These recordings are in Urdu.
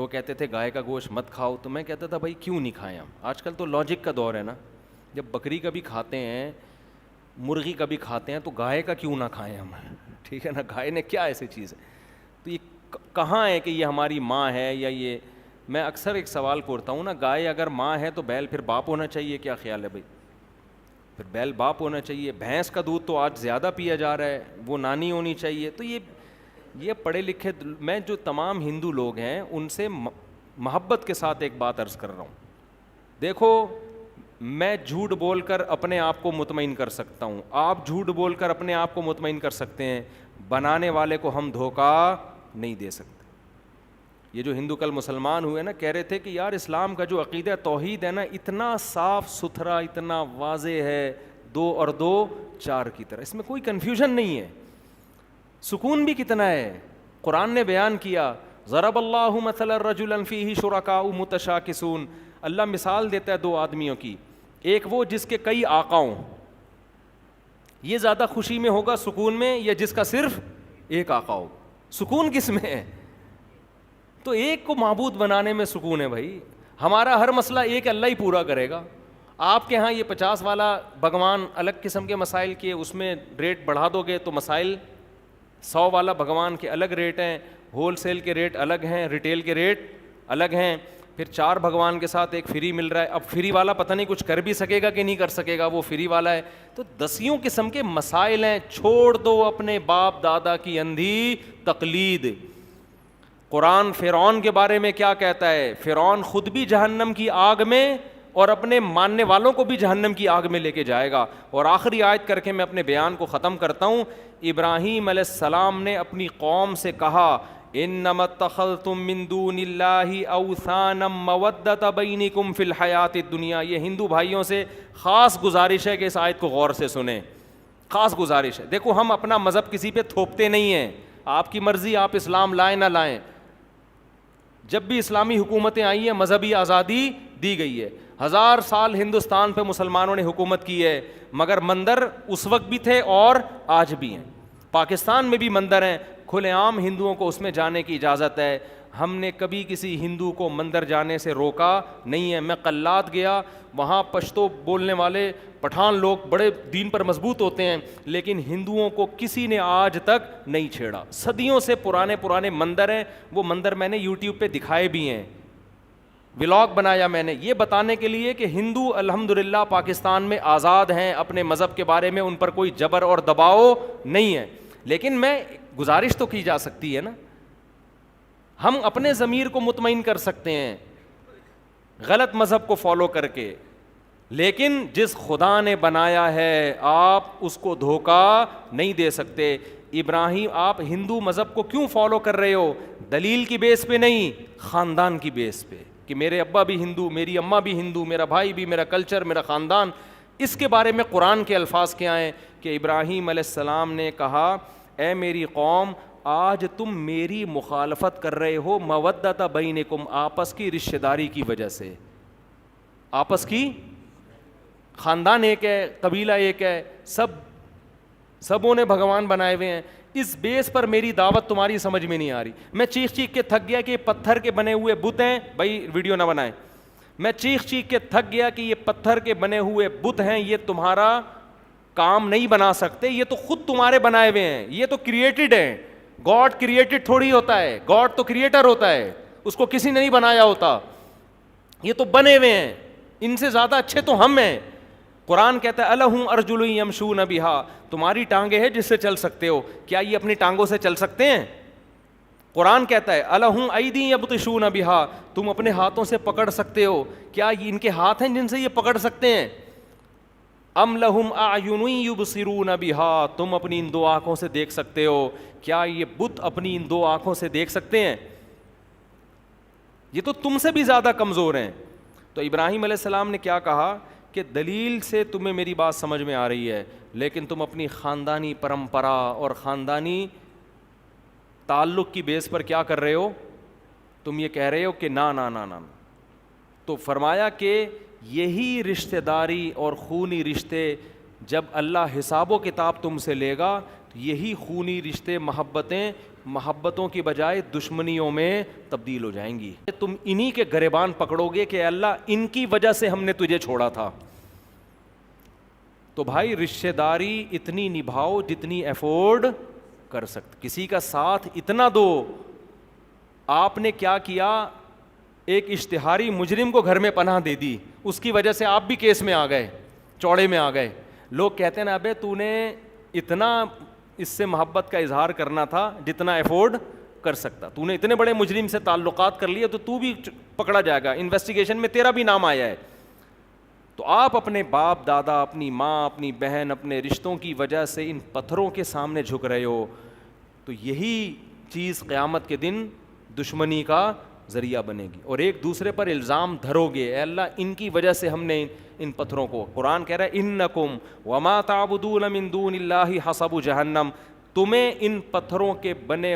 وہ کہتے تھے گائے کا گوشت مت کھاؤ, تو میں کہتا تھا بھائی کیوں نہیں کھائیں ہم, آج کل تو لاجک کا دور ہے نا, جب بکری کا بھی کھاتے ہیں, مرغی کا بھی کھاتے ہیں, تو گائے کا کیوں نہ کھائیں ہم, ٹھیک ہے نا, گائے نے کیا ایسی چیز ہے, تو یہ کہاں ہے کہ یہ ہماری ماں ہے یا یہ, میں اکثر ایک سوال پوچھتا ہوں نا, گائے اگر ماں ہے تو بیل پھر باپ ہونا چاہیے, کیا خیال ہے بھائی, پھر بیل باپ ہونا چاہیے, بھینس کا دودھ تو آج زیادہ پیا جا رہا ہے, وہ نانی ہونی چاہیے. تو یہ پڑھے لکھے, میں جو تمام ہندو لوگ ہیں ان سے محبت کے ساتھ ایک بات عرض کر رہا ہوں, دیکھو میں جھوٹ بول کر اپنے آپ کو مطمئن کر سکتا ہوں, آپ جھوٹ بول کر اپنے آپ کو مطمئن کر سکتے ہیں, بنانے والے کو ہم دھوکہ نہیں دے سکتے. یہ جو ہندو کل مسلمان ہوئے نا, کہہ رہے تھے کہ یار اسلام کا جو عقیدہ توحید ہے نا, اتنا صاف ستھرا, اتنا واضح ہے, 2 اور 2 4 کی طرح, اس میں کوئی کنفیوژن نہیں ہے, سکون بھی کتنا ہے. قرآن نے بیان کیا, ضرب اللہ مثلا رجلا فیہ شرکاء متشاکسون, اللہ مثال دیتا ہے 2 آدمیوں کی, ایک وہ جس کے کئی آقا ہوں, یہ زیادہ خوشی میں ہوگا, سکون میں, یا جس کا صرف ایک آقا ہو, سکون کس میں ہے؟ تو ایک کو معبود بنانے میں سکون ہے بھائی. ہمارا ہر مسئلہ ایک اللہ ہی پورا کرے گا. آپ کے ہاں یہ 50 والا بھگوان الگ قسم کے مسائل کے, اس میں ریٹ بڑھا دو گے تو مسائل 100 والا بھگوان کے الگ ریٹ ہیں, ہول سیل کے ریٹ الگ ہیں, ریٹیل کے ریٹ الگ ہیں, پھر 4 بھگوان کے ساتھ ایک فری مل رہا ہے. اب فری والا پتہ نہیں کچھ کر بھی سکے گا کہ نہیں کر سکے گا, وہ فری والا ہے. تو 10 قسم کے مسائل ہیں. چھوڑ دو اپنے باپ دادا کی اندھی تقلید. قرآن فرعون کے بارے میں کیا کہتا ہے؟ فرعون خود بھی جہنم کی آگ میں اور اپنے ماننے والوں کو بھی جہنم کی آگ میں لے کے جائے گا. اور آخری آیت کر کے میں اپنے بیان کو ختم کرتا ہوں. ابراہیم علیہ السلام نے اپنی قوم سے کہا, انما اتخذتم من دون اللہ اوثانا مودۃ بینکم فی الحیاۃ الدنیا. یہ ہندو بھائیوں سے خاص گزارش ہے کہ اس آیت کو غور سے سنیں, خاص گزارش ہے. دیکھو ہم اپنا مذہب کسی پہ تھوپتے نہیں ہیں, آپ کی مرضی, آپ اسلام لائیں نہ لائیں. جب بھی اسلامی حکومتیں آئی ہیں مذہبی آزادی دی گئی ہے. 1000 سال ہندوستان پہ مسلمانوں نے حکومت کی ہے, مگر مندر اس وقت بھی تھے اور آج بھی ہیں. پاکستان میں بھی مندر ہیں, کھلے عام ہندوؤں کو اس میں جانے کی اجازت ہے. ہم نے کبھی کسی ہندو کو مندر جانے سے روکا نہیں ہے. میں قلات گیا, وہاں پشتو بولنے والے پٹھان لوگ بڑے دین پر مضبوط ہوتے ہیں, لیکن ہندوؤں کو کسی نے آج تک نہیں چھیڑا. صدیوں سے پرانے مندر ہیں, وہ مندر میں نے یوٹیوب پہ دکھائے بھی ہیں, ولاگ بنایا میں نے, یہ بتانے کے لیے کہ ہندو الحمدللہ پاکستان میں آزاد ہیں اپنے مذہب کے بارے میں, ان پر کوئی جبر اور دباؤ نہیں ہے. لیکن میں گزارش تو کی جا سکتی ہے نا, ہم اپنے ضمیر کو مطمئن کر سکتے ہیں غلط مذہب کو فالو کر کے, لیکن جس خدا نے بنایا ہے آپ اس کو دھوکہ نہیں دے سکتے. ابراہیم, آپ ہندو مذہب کو کیوں فالو کر رہے ہو؟ دلیل کی بیس پہ نہیں, خاندان کی بیس پہ, کہ میرے ابا بھی ہندو, میری اماں بھی ہندو, میرا بھائی بھی, میرا کلچر, میرا خاندان. اس کے بارے میں قرآن کے الفاظ کیا ہیں کہ ابراہیم علیہ السلام نے کہا, اے میری قوم, آج تم میری مخالفت کر رہے ہو مودۃ بینکم, آپس کی رشتہ داری کی وجہ سے. آپس کی, خاندان ایک ہے, قبیلہ ایک ہے, سبوں نے بھگوان بنائے ہوئے ہیں, اس بیس پر میری دعوت تمہاری سمجھ میں نہیں آ رہی. میں چیخ کے تھک گیا کہ یہ پتھر کے بنے ہوئے بت ہیں, بھائی ویڈیو نہ بنائیں. میں چیخ کے تھک گیا کہ یہ پتھر کے بنے ہوئے بت ہیں, یہ تمہارا کام نہیں بنا سکتے, یہ تو خود تمہارے بنائے ہوئے ہیں, یہ تو کریٹڈ ہیں. گاڈ کریٹڈ تھوڑی ہوتا ہے, گاڈ تو کریٹر ہوتا ہے, اس کو کسی نے نہیں بنایا ہوتا, یہ تو بنے ہوئے ہیں, ان سے زیادہ اچھے تو ہم ہیں. قرآن کہتا ہے الہم ارجل یمشون بہا, تمہاری ٹانگیں ہیں جس سے چل سکتے ہو, کیا یہ اپنی ٹانگوں سے چل سکتے ہیں؟ قرآن کہتا ہے الہم ایدی یبطشون بہا, تم اپنے ہاتھوں سے پکڑ سکتے ہو, کیا ان کے ہاتھ ہیں جن سے یہ پکڑ سکتے ہیں؟ ام لہم اعین یبصرون بہا, تم اپنی ان 2 آنکھوں سے دیکھ سکتے ہو, کیا یہ بت اپنی ان 2 آنکھوں سے دیکھ سکتے ہیں؟ یہ تو تم سے بھی زیادہ کمزور ہیں. تو ابراہیم علیہ السلام نے کیا کہا کہ دلیل سے تمہیں میری بات سمجھ میں آ رہی ہے, لیکن تم اپنی خاندانی پرمپرا اور خاندانی تعلق کی بیس پر کیا کر رہے ہو؟ تم یہ کہہ رہے ہو کہ نا نا نا نا. تو فرمایا کہ یہی رشتہ داری اور خونی رشتے جب اللہ حساب و کتاب تم سے لے گا, یہی خونی رشتے محبتیں محبتوں کی بجائے دشمنیوں میں تبدیل ہو جائیں گی. تم انہی کے گریبان پکڑو گے کہ اللہ ان کی وجہ سے ہم نے تجھے چھوڑا تھا. تو بھائی رشتہ داری اتنی نبھاؤ جتنی افورڈ کر سکتے. کسی کا ساتھ اتنا دو. آپ نے کیا کیا, ایک اشتہاری مجرم کو گھر میں پناہ دے دی, اس کی وجہ سے آپ بھی کیس میں آ گئے, چوڑے میں آ گئے. لوگ کہتے ہیں نا ابے تو نے اتنا اس سے محبت کا اظہار کرنا تھا جتنا افورڈ کر سکتا, تو نے اتنے بڑے مجرم سے تعلقات کر لیے تو بھی پکڑا جائے گا, انویسٹیگیشن میں تیرا بھی نام آیا ہے. تو آپ اپنے باپ دادا, اپنی ماں, اپنی بہن, اپنے رشتوں کی وجہ سے ان پتھروں کے سامنے جھک رہے ہو. تو یہی چیز قیامت کے دن دشمنی کا ذریعہ بنے گی. اور ایک دوسرے پر الزام دھرو گے, اے اللہ ان کی وجہ سے ہم نے ان پتھروں کو. قرآن کہہ رہا ہے انکم وما تعبدون من دون اللہ حسب جہنم, تمہیں ان پتھروں کے بنی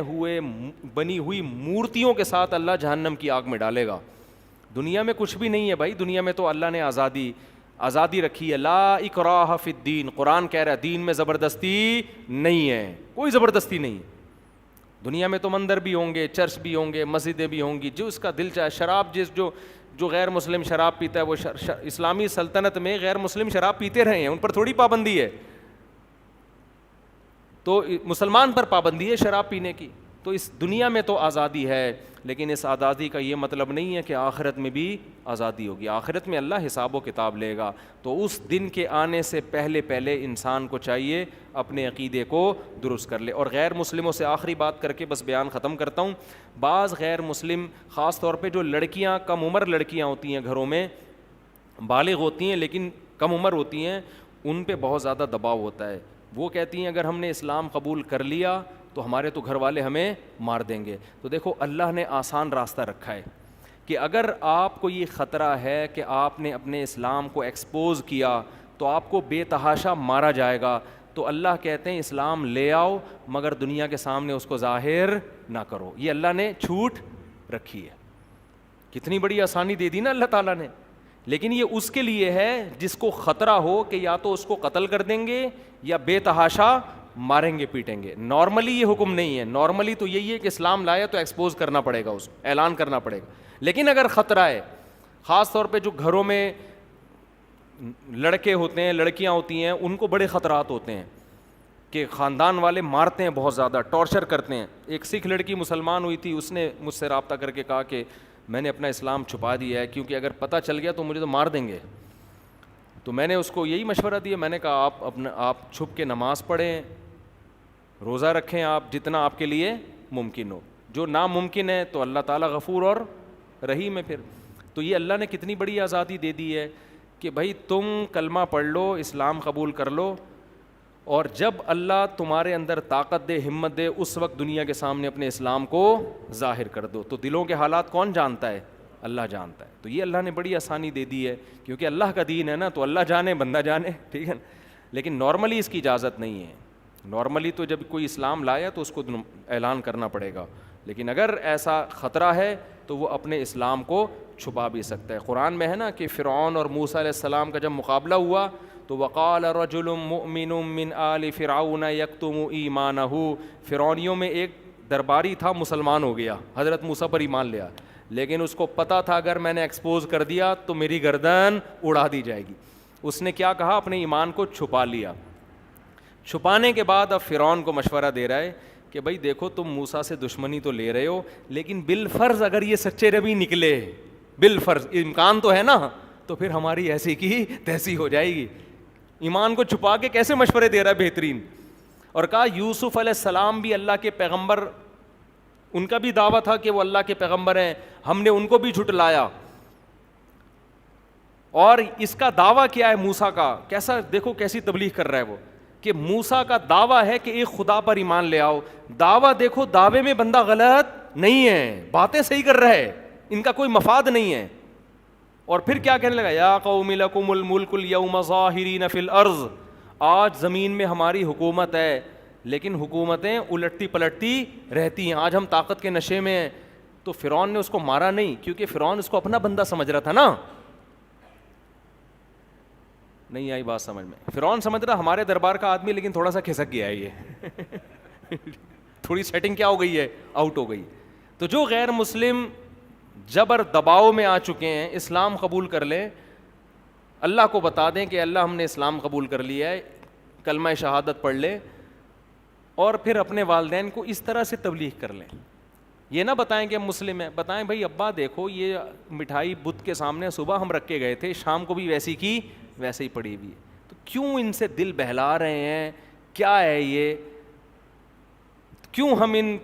ہوئی مورتیوں کے ساتھ اللہ جہنم کی آگ میں ڈالے گا. دنیا میں کچھ بھی نہیں ہے بھائی, دنیا میں تو اللہ نے آزادی رکھی ہے. لا اکراہ فی الدین, قرآن کہہ رہا ہے دین میں زبردستی نہیں ہے, کوئی زبردستی نہیں. دنیا میں تو مندر بھی ہوں گے, چرچ بھی ہوں گے, مسجدیں بھی ہوں گی, جو اس کا دل چاہے. شراب جو غیر مسلم شراب پیتا ہے وہ اسلامی سلطنت میں غیر مسلم شراب پیتے رہے ہیں, ان پر تھوڑی پابندی ہے. تو مسلمان پر پابندی ہے شراب پینے کی. تو اس دنیا میں تو آزادی ہے, لیکن اس آزادی کا یہ مطلب نہیں ہے کہ آخرت میں بھی آزادی ہوگی. آخرت میں اللہ حساب و کتاب لے گا. تو اس دن کے آنے سے پہلے انسان کو چاہیے اپنے عقیدے کو درست کر لے. اور غیر مسلموں سے آخری بات کر کے بس بیان ختم کرتا ہوں. بعض غیر مسلم, خاص طور پہ جو لڑکیاں, کم عمر لڑکیاں ہوتی ہیں گھروں میں, بالغ ہوتی ہیں لیکن کم عمر ہوتی ہیں, ان پہ بہت زیادہ دباؤ ہوتا ہے. وہ کہتی ہیں اگر ہم نے اسلام قبول کر لیا تو ہمارے تو گھر والے ہمیں مار دیں گے. تو دیکھو اللہ نے آسان راستہ رکھا ہے کہ اگر آپ کو یہ خطرہ ہے کہ آپ نے اپنے اسلام کو ایکسپوز کیا تو آپ کو بے تحاشا مارا جائے گا, تو اللہ کہتے ہیں اسلام لے آؤ مگر دنیا کے سامنے اس کو ظاہر نہ کرو. یہ اللہ نے چھوٹ رکھی ہے. کتنی بڑی آسانی دے دی نا اللہ تعالیٰ نے. لیکن یہ اس کے لیے ہے جس کو خطرہ ہو کہ یا تو اس کو قتل کر دیں گے یا بے تحاشا ماریں گے, پیٹیں گے. نارملی یہ حکم نہیں ہے. نارملی تو یہی ہے کہ اسلام لایا تو ایکسپوز کرنا پڑے گا, اس کو اعلان کرنا پڑے گا. لیکن اگر خطرہ ہے, خاص طور پہ جو گھروں میں لڑکے ہوتے ہیں, لڑکیاں ہوتی ہیں, ان کو بڑے خطرات ہوتے ہیں کہ خاندان والے مارتے ہیں, بہت زیادہ ٹارچر کرتے ہیں. ایک سکھ لڑکی مسلمان ہوئی تھی, اس نے مجھ سے رابطہ کر کے کہا کہ میں نے اپنا اسلام چھپا دیا ہے کیونکہ اگر پتہ چل گیا تو مجھے تو مار دیں گے. تو میں نے اس کو یہی مشورہ دیا, میں نے کہا آپ چھپ کے نماز پڑھیں, روزہ رکھیں, آپ جتنا آپ کے لیے ممکن ہو. جو ناممکن ہے تو اللہ تعالیٰ غفور اور رحیم ہے. پھر تو یہ اللہ نے کتنی بڑی آزادی دے دی ہے کہ بھائی تم کلمہ پڑھ لو, اسلام قبول کر لو, اور جب اللہ تمہارے اندر طاقت دے, ہمت دے, اس وقت دنیا کے سامنے اپنے اسلام کو ظاہر کر دو. تو دلوں کے حالات کون جانتا ہے؟ اللہ جانتا ہے. تو یہ اللہ نے بڑی آسانی دے دی ہے کیونکہ اللہ کا دین ہے نا, تو اللہ جانے بندہ جانے, ٹھیک ہے. لیکن نارملی اس کی اجازت نہیں ہے. نارملی تو جب کوئی اسلام لایا تو اس کو اعلان کرنا پڑے گا. لیکن اگر ایسا خطرہ ہے تو وہ اپنے اسلام کو چھپا بھی سکتا ہے. قرآن میں ہے نا کہ فرعون اور موسیٰ علیہ السلام کا جب مقابلہ ہوا تو وقال رجل مؤمن من آل فرعون یکتم ایمانہ, فرعونیوں میں ایک درباری تھا, مسلمان ہو گیا, حضرت موسیٰ پر ایمان لیا, لیکن اس کو پتہ تھا اگر میں نے ایکسپوز کر دیا تو میری گردن اڑا دی جائے گی. اس نے کیا کہا, اپنے ایمان کو چھپا لیا. چھپانے کے بعد اب فرعون کو مشورہ دے رہا ہے کہ بھائی دیکھو تم موسیٰ سے دشمنی تو لے رہے ہو, لیکن بالفرض اگر یہ سچے نبی نکلے, بالفرض امکان تو ہے نا, تو پھر ہماری ایسی کی تیسی ہو جائے گی. ایمان کو چھپا کے کیسے مشورے دے رہا ہے بہترین. اور کہا یوسف علیہ السلام بھی اللہ کے پیغمبر, ان کا بھی دعویٰ تھا کہ وہ اللہ کے پیغمبر ہیں, ہم نے ان کو بھی جھٹلایا. اور اس کا دعویٰ کیا ہے موسیٰ کا, کیسا دیکھو کیسی تبلیغ کر رہا ہے وہ, کہ موسیٰ کا دعویٰ ہے کہ ایک خدا پر ایمان لے آؤ. دعویٰ دیکھو, دعوے میں بندہ غلط نہیں ہے, باتیں صحیح کر رہا ہے, ان کا کوئی مفاد نہیں ہے. اور پھر کیا کہنے لگا, یا قوم لکم الملک اليوم ظاہرین فی الارض, آج زمین میں ہماری حکومت ہے, لیکن حکومتیں الٹتی پلٹتی رہتی ہیں, آج ہم طاقت کے نشے میں ہیں. تو فرعون نے اس کو مارا نہیں, کیونکہ فرعون اس کو اپنا بندہ سمجھ رہا تھا نا. نہیں آئی بات سمجھ میں؟ فرعون سمجھ رہا ہمارے دربار کا آدمی, لیکن تھوڑا سا کھسک گیا ہے یہ. تھوڑی سیٹنگ کیا ہو گئی ہے, آؤٹ ہو گئی. تو جو غیر مسلم جبر دباؤ میں آ چکے ہیں, اسلام قبول کر لیں, اللہ کو بتا دیں کہ اللہ ہم نے اسلام قبول کر لیا ہے, کلمہ شہادت پڑھ لیں, اور پھر اپنے والدین کو اس طرح سے تبلیغ کر لیں. یہ نہ بتائیں کہ ہم مسلم ہیں, بتائیں بھائی ابا دیکھو یہ مٹھائی بت کے سامنے صبح ہم رکھ کے گئے تھے, شام کو بھی ویسی کی ویسے ہی پڑی ہوئی ہے, تو کیوں ان سے دل بہلا رہے ہیں, کیا ہے یہ, کیوں ہم ان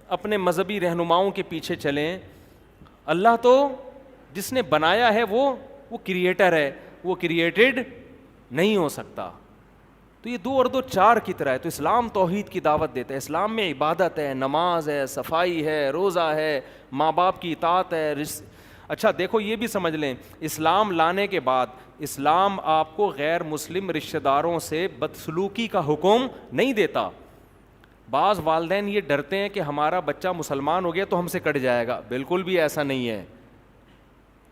اپنے مذہبی رہنماؤں کے پیچھے چلیں. اللہ تو جس نے بنایا ہے وہ کریٹر ہے, وہ کریٹڈ نہیں ہو سکتا. تو یہ 2 اور 2 4 کی طرح ہے. تو اسلام توحید کی دعوت دیتا ہے. اسلام میں عبادت ہے, نماز ہے, صفائی ہے, روزہ ہے, ماں باپ کی اطاعت ہے. اچھا دیکھو یہ بھی سمجھ لیں, اسلام لانے کے بعد اسلام آپ کو غیر مسلم رشتہ داروں سے بدسلوکی کا حکم نہیں دیتا. بعض والدین یہ ڈرتے ہیں کہ ہمارا بچہ مسلمان ہو گیا تو ہم سے کٹ جائے گا. بالکل بھی ایسا نہیں ہے.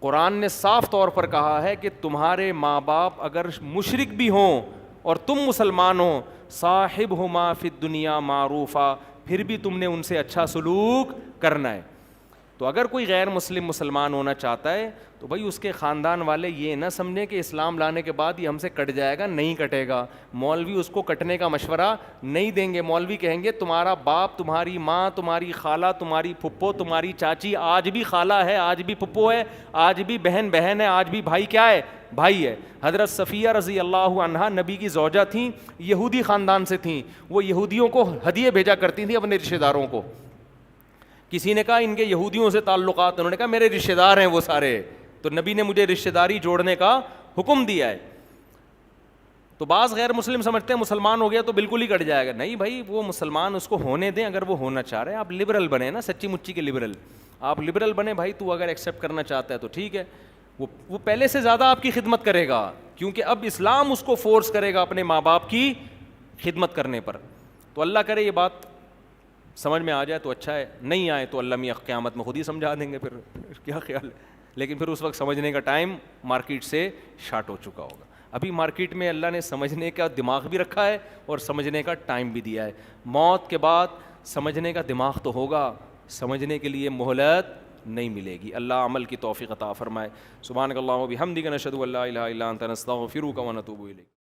قرآن نے صاف طور پر کہا ہے کہ تمہارے ماں باپ اگر مشرک بھی ہوں اور تم مسلمان ہو, صاحبہما فی الدنیا معروفا, پھر بھی تم نے ان سے اچھا سلوک کرنا ہے. تو اگر کوئی غیر مسلم مسلمان ہونا چاہتا ہے تو بھائی اس کے خاندان والے یہ نہ سمجھیں کہ اسلام لانے کے بعد یہ ہم سے کٹ جائے گا. نہیں کٹے گا. مولوی اس کو کٹنے کا مشورہ نہیں دیں گے. مولوی کہیں گے تمہارا باپ, تمہاری ماں, تمہاری خالہ, تمہاری پھپھو, تمہاری چاچی آج بھی خالہ ہے, آج بھی پھپھو ہے, آج بھی بہن بہن ہے, آج بھی بھائی کیا ہے, بھائی ہے. حضرت صفیہ رضی اللہ عنہا نبی کی زوجہ تھیں, یہودی خاندان سے تھیں. وہ یہودیوں کو ہدیے بھیجا کرتی تھیں اپنے رشتہ داروں کو. کسی نے کہا ان کے یہودیوں سے تعلقات, انہوں نے کہا میرے رشتہ دار ہیں وہ سارے, تو نبی نے مجھے رشتہ داری جوڑنے کا حکم دیا ہے. تو بعض غیر مسلم سمجھتے ہیں مسلمان ہو گیا تو بالکل ہی کٹ جائے گا. نہیں بھائی, وہ مسلمان اس کو ہونے دیں اگر وہ ہونا چاہ رہے ہیں. آپ لبرل بنے نا, سچی مچی کے لبرل, آپ لبرل بنے بھائی. تو اگر ایکسیپٹ کرنا چاہتا ہے تو ٹھیک ہے, وہ پہلے سے زیادہ آپ کی خدمت کرے گا, کیونکہ اب اسلام اس کو فورس کرے گا اپنے ماں باپ کی خدمت کرنے پر. تو اللہ کرے یہ بات سمجھ میں آ جائے تو اچھا ہے, نہیں آئے تو اللہ میاں قیامت میں خود ہی سمجھا دیں گے, پھر کیا خیال ہے. لیکن پھر اس وقت سمجھنے کا ٹائم مارکیٹ سے شارٹ ہو چکا ہوگا. ابھی مارکیٹ میں اللہ نے سمجھنے کا دماغ بھی رکھا ہے اور سمجھنے کا ٹائم بھی دیا ہے. موت کے بعد سمجھنے کا دماغ تو ہوگا, سمجھنے کے لیے مہلت نہیں ملے گی. اللہ عمل کی توفیق عطا فرمائے. سبحانک اللہم و بحمدک نشہد ان لا الہ الا انت نستغفرک و نتوب الیک.